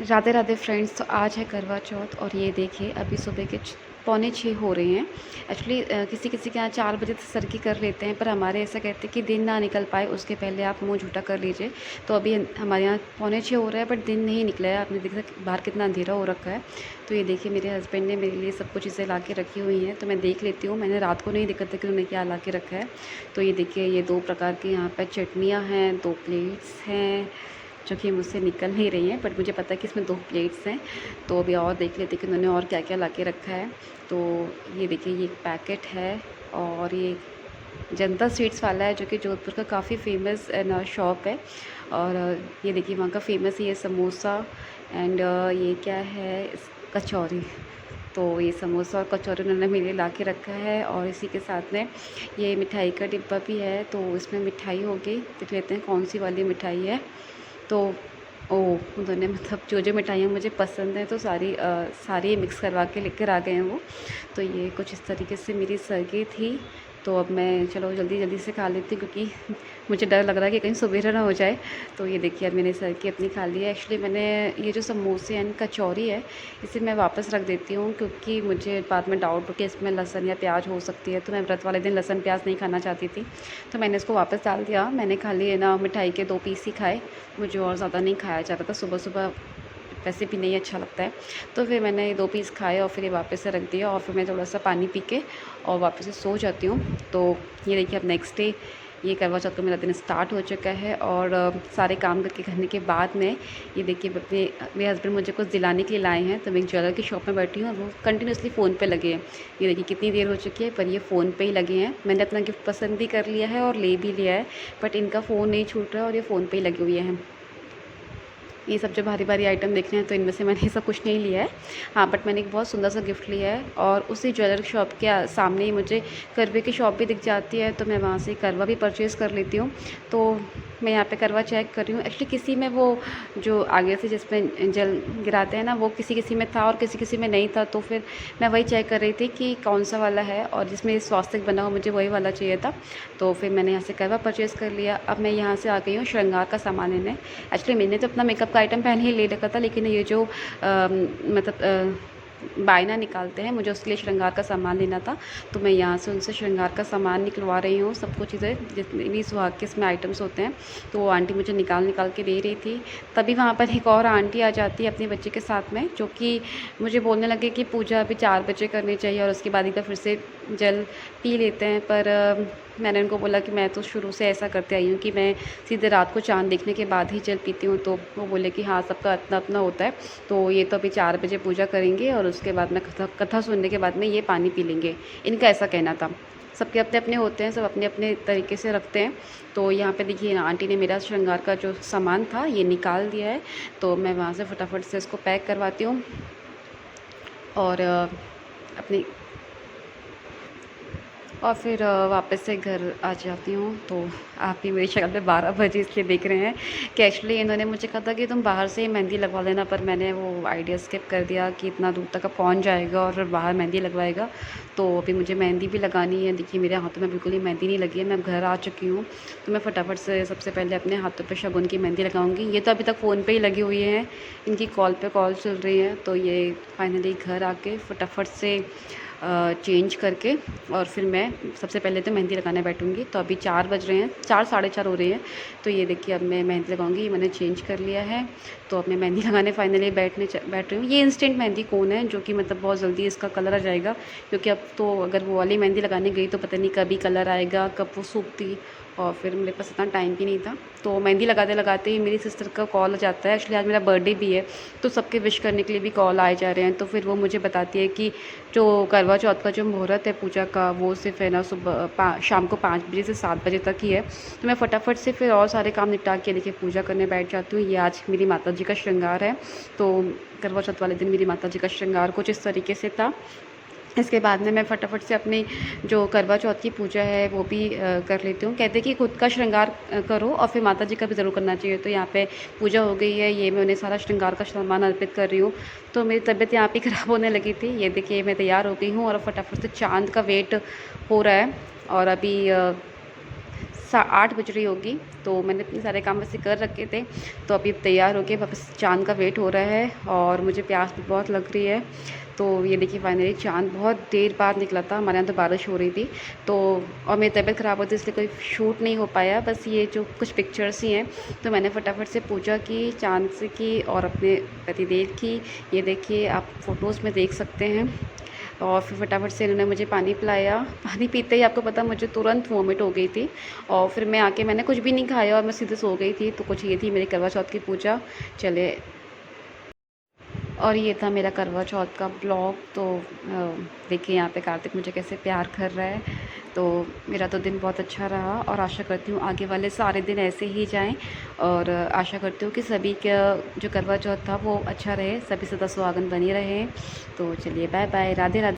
Radhe Radhe friends. तो आज है करवा चौथ और ये देखिए अभी सुबह के पौने 6 हो रहे हैं। एक्चुअली किसी किसी के यहाँ 4 बजे तक सरकी कर लेते हैं, पर हमारे ऐसा कहते हैं कि दिन ना निकल पाए उसके पहले आप मुंह झूठा कर लीजिए। तो अभी हमारे यहाँ पौने 6 हो रहा है बट दिन नहीं निकला है। आपने देखा बाहर कितना अंधेरा हो रखा है। तो ये देखिए मेरे हस्बैंड ने मेरे लिए सब कुछ चीज़ें ला के रखी हुई हैं, तो मैं देख लेती हूँ। मैंने रात को नहीं देखा था कि उन्होंने क्या ला के रखा है। तो ये देखिए ये 2 प्रकार की यहाँ पर चटनियाँ हैं, 2 प्लेट्स हैं जो कि मुझसे निकल नहीं रही हैं, बट मुझे पता है कि इसमें 2 प्लेट्स हैं। तो अभी और देख लेते कि उन्होंने और क्या-क्या ला के रखा है। तो ये देखिए ये एक पैकेट है और ये जनता स्वीट्स वाला है जो कि जोधपुर का काफ़ी फ़ेमस शॉप है। और ये देखिए वहाँ का फ़ेमस ये समोसा एंड ये क्या है कचौरी। तो ये समोसा और कचौरी उन्होंने मेरे लिए ला के रखा है और इसी के साथ में ये मिठाई का डिब्बा भी है। तो इसमें मिठाई होगी, देख लेते हैं कौन सी वाली मिठाई है। तो उन्होंने मतलब जो मिठाइयाँ मुझे पसंद हैं तो सारी मिक्स करवा के लेकर आ गए हैं वो। तो ये कुछ इस तरीके से मेरी सरगी थी। तो अब मैं चलो जल्दी से खा लेती हूँ क्योंकि मुझे डर लग रहा है कि कहीं सवेरा ना हो जाए। तो ये देखिए अब मैंने सरगी अपनी खा ली है। एक्चुअली मैंने ये जो समोसे एंड कचौरी है इसे मैं वापस रख देती हूँ क्योंकि मुझे बाद में डाउट हो कि इसमें लहसुन या प्याज हो सकती है। तो मैं व्रत वाले दिन लहसुन प्याज नहीं खाना चाहती थी, तो मैंने इसको वापस डाल दिया। मैंने खाली है ना मिठाई के 2 पीस ही खाए, मुझे और ज़्यादा नहीं खाया जा रहा था। सुबह वैसे भी नहीं अच्छा लगता है। तो फिर मैंने ये 2 पीस खाए और फिर ये वापस से रख दिया और फिर मैं थोड़ा-सा पानी पी के और वापस से सो जाती हूँ। तो ये देखिए अब नेक्स्ट डे ये करवा चौथ का मेरा दिन स्टार्ट हो चुका है और सारे काम करके करने के बाद में ये देखिए मेरे हस्बैंड मुझे कुछ दिलाने के लिए लाए हैं। तो मैं एक ज्वेलर की शॉप में बैठी हूँ और वो कंटिन्यूअसली फ़ोन पे लगे हैं। ये देखिए कितनी देर हो चुकी है पर ये फ़ोन पे ही लगे हैं। मैंने अपना गिफ्ट पसंद भी कर लिया है और ले भी लिया है, बट इनका फ़ोन नहीं छूट रहा है और ये फ़ोन पे ही लगे हुए हैं। ये सब जो भारी आइटम देख रहे हैं तो इनमें से मैंने ये सब कुछ नहीं लिया है। हाँ, बट मैंने एक बहुत सुंदर सा गिफ्ट लिया है और उसी ज्वेलरी शॉप के सामने ही मुझे करवे की शॉप भी दिख जाती है, तो मैं वहाँ से करवा भी परचेज़ कर लेती हूँ। तो मैं यहाँ पे करवा चेक कर रही हूँ। एक्चुअली किसी में वो जो आगे से जिसमें जल गिराते हैं ना वो किसी में था और किसी में नहीं था। तो फिर मैं वही चेक कर रही थी कि कौन सा वाला है और जिसमें स्वास्तिक बना हो मुझे वही वाला चाहिए था। तो फिर मैंने यहाँ से करवा परचेज़ कर लिया। अब मैं यहाँ से आ गई हूँ श्रृंगार का सामान लेने। एक्चुअली मैंने तो अपना मेकअप का आइटम पहले ही ले रखा था, लेकिन ये जो मतलब बायना निकालते हैं मुझे उसके लिए श्रृंगार का सामान लेना था। तो मैं यहाँ से उनसे श्रृंगार का सामान निकलवा रही हूँ। सब कुछ चीज़ें जितने भी सुहाग के इसमें आइटम्स होते हैं तो वो आंटी मुझे निकाल के दे रही थी। तभी वहाँ पर एक और आंटी आ जाती है अपने बच्चे के साथ में, जो कि मुझे बोलने लगे कि पूजा अभी 4 बजे करनी चाहिए और उसके बाद एक बार फिर से जल पी लेते हैं। पर मैंने उनको बोला कि मैं तो शुरू से ऐसा करते आई हूँ कि मैं सीधे रात को चाँद देखने के बाद ही जल पीती हूँ। तो वो बोले कि हाँ, सबका अपना होता है। तो ये तो अभी 4 बजे पूजा करेंगे और उसके बाद में कथा सुनने के बाद में ये पानी पी लेंगे। इनका ऐसा कहना था। सबके अपने होते हैं, सब अपने तरीके से रखते हैं। तो यहाँ पे देखिए आंटी ने मेरा श्रृंगार का जो सामान था ये निकाल दिया है। तो मैं वहाँ से फटाफट से इसको पैक करवाती हूँ और अपनी और फिर वापस से घर आ जाती हूँ। तो आप ही मेरी शक्ल पे 12 बजे इसलिए देख रहे हैं कि एक्चुअली इन्होंने मुझे कहा था कि तुम बाहर से ही मेहंदी लगवा लेना, पर मैंने वो आइडिया स्किप कर दिया कि इतना दूर तक पहुँच जाएगा और फिर बाहर मेहंदी लगवाएगा। तो अभी मुझे मेहंदी भी लगानी है। देखिए मेरे हाथों में बिल्कुल ही मेहंदी नहीं लगी है। मैं घर आ चुकी हूँ, तो मैं फटाफट से सबसे पहले अपने हाथों पर शगुन की मेहंदी लगाऊंगी। ये तो अभी तक फ़ोन पर ही लगी हुई हैं, इनकी कॉल पे कॉल चल रही है। तो ये फाइनली घर आके फटाफट से चेंज करके और फिर मैं सबसे पहले तो मेहंदी लगाने बैठूँगी। तो अभी 4 बज रहे हैं, 4 साढ़े 4 हो रही हैं। तो ये देखिए अब मैं मेहंदी लगाऊंगी। मैंने चेंज कर लिया है। तो अब मैं मेहंदी लगाने फाइनली बैठ रही हूँ। ये इंस्टेंट मेहंदी कोन है जो कि मतलब बहुत जल्दी इसका कलर आ जाएगा, क्योंकि अब तो अगर वो वाली मेहंदी लगाने गई तो पता नहीं कभी कलर आएगा, कब वो सूखती, और फिर मेरे पास इतना टाइम भी नहीं था। तो मेहंदी लगाते ही मेरी सिस्टर का कॉल आ जाता है। एक्चुअली आज मेरा बर्थडे भी है, तो सबके विश करने के लिए भी कॉल आए जा रहे हैं। तो फिर वो मुझे बताती है कि जो करवा चौथ का जो मुहूर्त है पूजा का वो सिर्फ है ना शाम को 5 बजे से 7 बजे तक ही है। तो मैं फटाफट से फिर और सारे काम निपटा के देखिए पूजा करने बैठ जाती हूँ। ये आज मेरी माता जी का श्रृंगार है। तो करवा चौथ वाले दिन मेरी माता जी का श्रृंगार कुछ इस तरीके से था। इसके बाद में मैं फटाफट से अपनी जो करवा चौथ की पूजा है वो भी कर लेती हूँ। कहते हैं कि खुद का श्रृंगार करो और फिर माता जी का भी ज़रूर करना चाहिए। तो यहाँ पे पूजा हो गई है, ये मैं उन्हें सारा श्रृंगार का सामान अर्पित कर रही हूँ। तो मेरी तबीयत यहाँ पे ख़राब होने लगी थी। ये देखिए मैं तैयार हो गई हूँ और फटाफट से चाँद का वेट हो रहा है और अभी 8 बज रही होगी। तो मैंने इतने सारे काम वैसे कर रखे थे, तो अभी तैयार होके वापस चाँद का वेट हो रहा है और मुझे प्यास भी बहुत लग रही है। तो ये देखिए फाइनली चाँद बहुत देर बाद निकला था, हमारे यहाँ तो बारिश हो रही थी। तो और मेरी तबीयत ख़राब होती इसलिए कोई शूट नहीं हो पाया, बस ये जो कुछ पिक्चर्स ही हैं। तो मैंने फटाफट से पूजा की चाँद से की और अपने पतिदेव की। ये देखिए आप फ़ोटोज़ में देख सकते हैं। और फिर फटाफट से इन्होंने मुझे पानी पिलाया। पानी पीते ही आपको पता मुझे तुरंत वॉमिट हो गई थी और फिर मैं आके मैंने कुछ भी नहीं खाया और मैं सीधे सो गई थी। तो कुछ ये थी मेरी करवा चौथ की पूजा। चले और ये था मेरा करवा चौथ का ब्लॉग। तो देखिए यहाँ पे कार्तिक मुझे कैसे प्यार कर रहा है। तो मेरा तो दिन बहुत अच्छा रहा और आशा करती हूँ आगे वाले सारे दिन ऐसे ही जाएं और आशा करती हूँ कि सभी का जो करवा चौथ था वो अच्छा रहे, सभी सदा सुहागन बनी रहे। तो चलिए बाय बाय, राधे राधे।